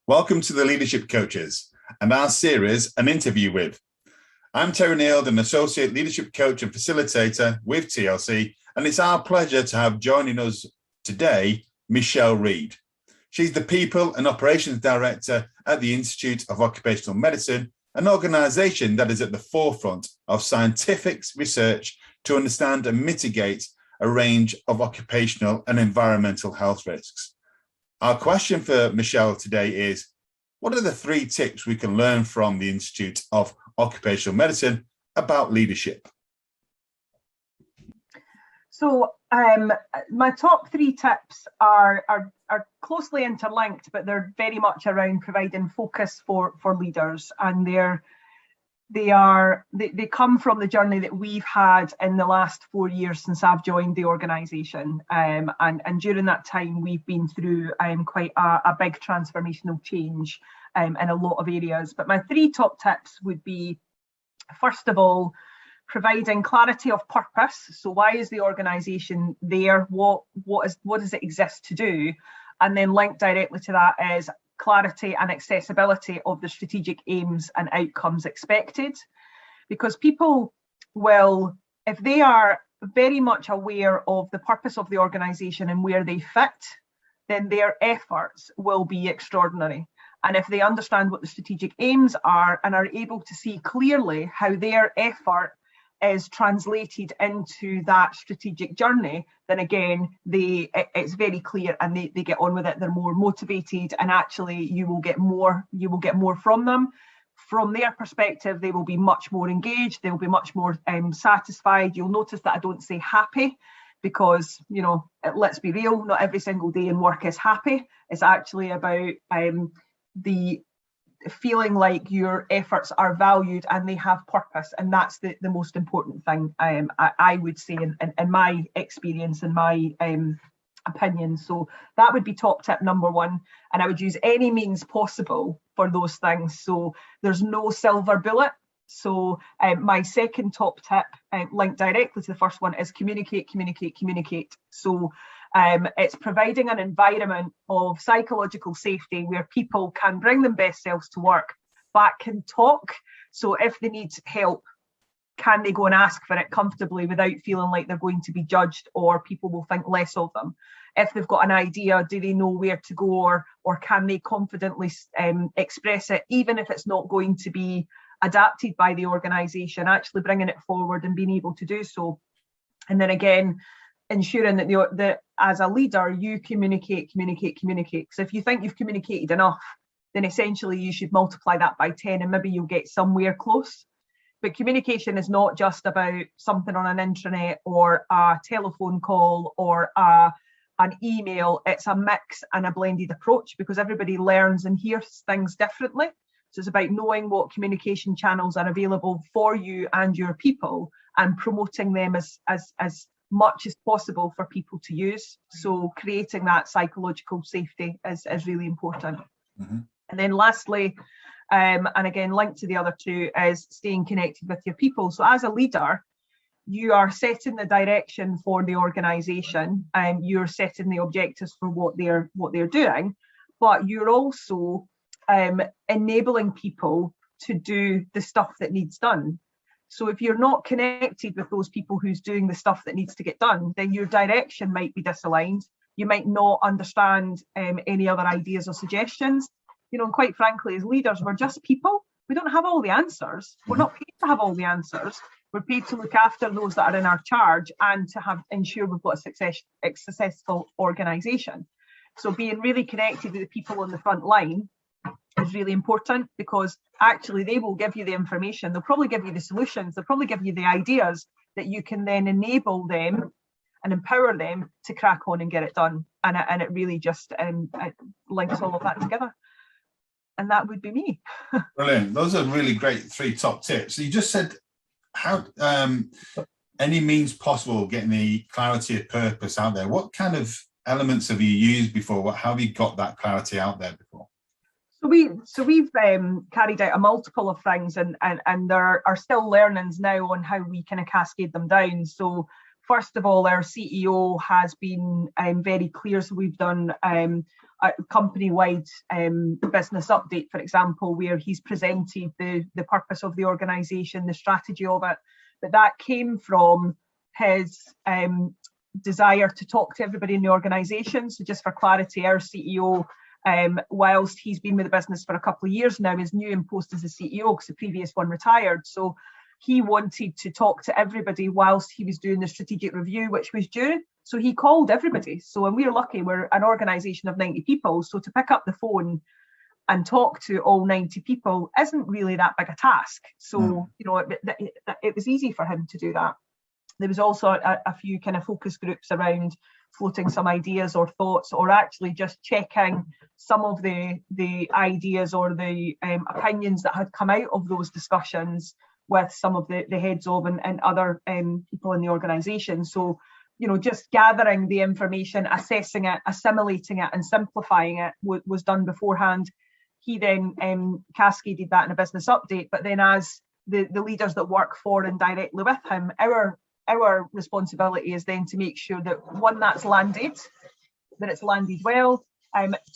Welcome to the Leadership Coaches and our series, An Interview With. I'm Terry Neald, an Associate Leadership Coach and Facilitator with TLC, and it's our pleasure to have joining us today, Michelle Reid. She's the People and Operations Director at the Institute of Occupational Medicine, an organisation that is at the forefront of scientific research to understand and mitigate a range of occupational and environmental health risks. Our question for Michelle today is, what are the 3 tips we can learn from the Institute of Occupational Medicine about leadership? So my top 3 tips are closely interlinked, but they're very much around providing focus for leaders, and they come from the journey that we've had in the last 4 years since I've joined the organisation, and during that time we've been through quite a big transformational change in a lot of areas. But my 3 top tips would be, first of all, providing clarity of purpose. So why is the organisation there? What does it exist to do? And then linked directly to that is clarity and accessibility of the strategic aims and outcomes expected. Because people will, if they are very much aware of the purpose of the organisation and where they fit, then their efforts will be extraordinary. And if they understand what the strategic aims are and are able to see clearly how their effort is translated into that strategic journey, then again, it's very clear and they get on with it. They're more motivated, and actually you will get more from them. From their perspective, they will be much more engaged, they'll be much more satisfied. You'll notice that I don't say happy, because, you know, let's be real, not every single day in work is happy. It's actually about the feeling like your efforts are valued and they have purpose, and that's the most important thing, I would say, in my experience and my opinion. So that would be top tip number 1, and I would use any means possible for those things. So there's no silver bullet. So my second top tip, linked directly to the first one, is communicate. So it's providing an environment of psychological safety where people can bring their best selves to work, but can talk. So if they need help, can they go and ask for it comfortably without feeling like they're going to be judged or people will think less of them? If they've got an idea, do they know where to go, or can they confidently express it, even if it's not going to be adapted by the organisation, actually bringing it forward and being able to do so. And then again, ensuring that as a leader, you communicate. Because if you think you've communicated enough, then essentially you should multiply that by 10 and maybe you'll get somewhere close. But communication is not just about something on an intranet or a telephone call or an email. It's a mix and a blended approach, because everybody learns and hears things differently. So it's about knowing what communication channels are available for you and your people, and promoting them as much as possible for people to use. So creating that psychological safety is really important. Mm-hmm. And then lastly, and again linked to the other 2, is staying connected with your people. So as a leader, you are setting the direction for the organisation, and you're setting the objectives for what they're doing, but you're also enabling people to do the stuff that needs done. So if you're not connected with those people who's doing the stuff that needs to get done, then your direction might be disaligned. You might not understand any other ideas or suggestions. You know, and quite frankly, as leaders, we're just people. We don't have all the answers. We're not paid to have all the answers. We're paid to look after those that are in our charge and to ensure we've got a successful organisation. So being really connected with the people on the front line is really important, because actually they will give you the information. They'll probably give you the solutions. They'll probably give you the ideas that you can then enable them and empower them to crack on and get it done. And it really just it links all of that together. And that would be me. Brilliant. Those are really great 3 top tips. So you just said how any means possible getting the clarity of purpose out there. What kind of elements have you used before? How have you got that clarity out there before? So we've carried out a multiple of things, and there are still learnings now on how we kind of cascade them down. So first of all, our CEO has been very clear. So we've done a company-wide business update, for example, where he's presented the purpose of the organisation, the strategy of it. But that came from his desire to talk to everybody in the organisation. So just for clarity, our CEO, whilst he's been with the business for a couple of years now, is new in post as the CEO because the previous one retired. So he wanted to talk to everybody whilst he was doing the strategic review, which was due. So he called everybody. So, and we're lucky, we're an organisation of 90 people. So to pick up the phone and talk to all 90 people isn't really that big a task. So, you know, it was easy for him to do that. There was also a few kind of focus groups around floating some ideas or thoughts, or actually just checking some of the ideas or the opinions that had come out of those discussions with some of the heads of and other people in the organisation. So, you know, just gathering the information, assessing it, assimilating it and simplifying it was done beforehand. He then cascaded that in a business update, but then as the leaders that work for and directly with him, our responsibility is then to make sure that, one, that's landed, that it's landed well,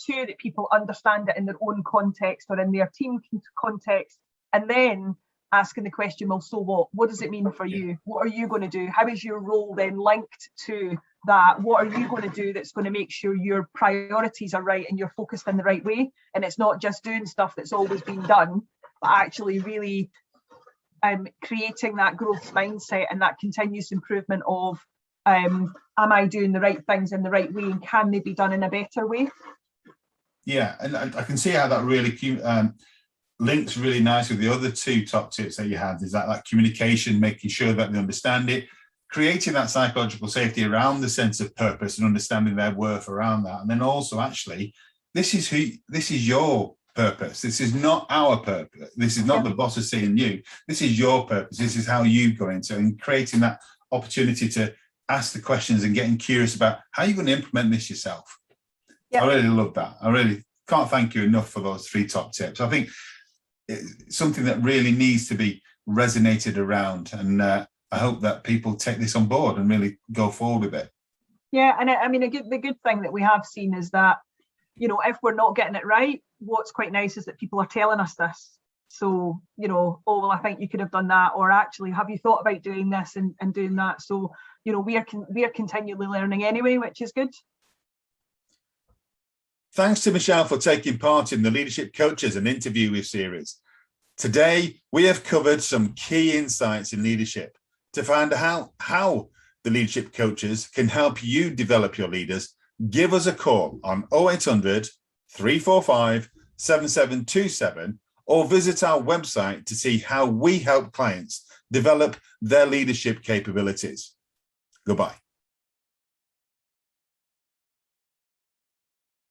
two, that people understand it in their own context or in their team context, and then asking the question, well, so what? What does it mean for you? What are you going to do? How is your role then linked to that? What are you going to do that's going to make sure your priorities are right and you're focused in the right way? And it's not just doing stuff that's always been done, but actually really creating that growth mindset and that continuous improvement of, am I doing the right things in the right way, and can they be done in a better way? Yeah, and I can see how that really links really nicely with the other two top tips that you had, is that communication, making sure that they understand it, creating that psychological safety around the sense of purpose and understanding their worth around that. And then also, actually, this is your purpose. This is not our purpose. This is not the boss is seeing you. This is your purpose. This is how you go into it, and creating that opportunity to ask the questions and getting curious about how you're going to implement this yourself. I really love that. I really can't thank you enough for those 3 top tips. I think it's something that really needs to be resonated around, and I hope that people take this on board and really go forward with it. Yeah, and I mean, the good thing that we have seen is that, you know, if we're not getting it right, what's quite nice is that people are telling us this. So, you know, oh, well, I think you could have done that, or actually, have you thought about doing this and doing that? So, you know, we are continually learning anyway, which is good. Thanks to Michelle for taking part in the Leadership Coaches and Interviewee series. Today, we have covered some key insights in leadership to find out how the Leadership Coaches can help you develop your leaders. Give us a call on 0800 345 7727 or visit our website to see how we help clients develop their leadership capabilities. Goodbye.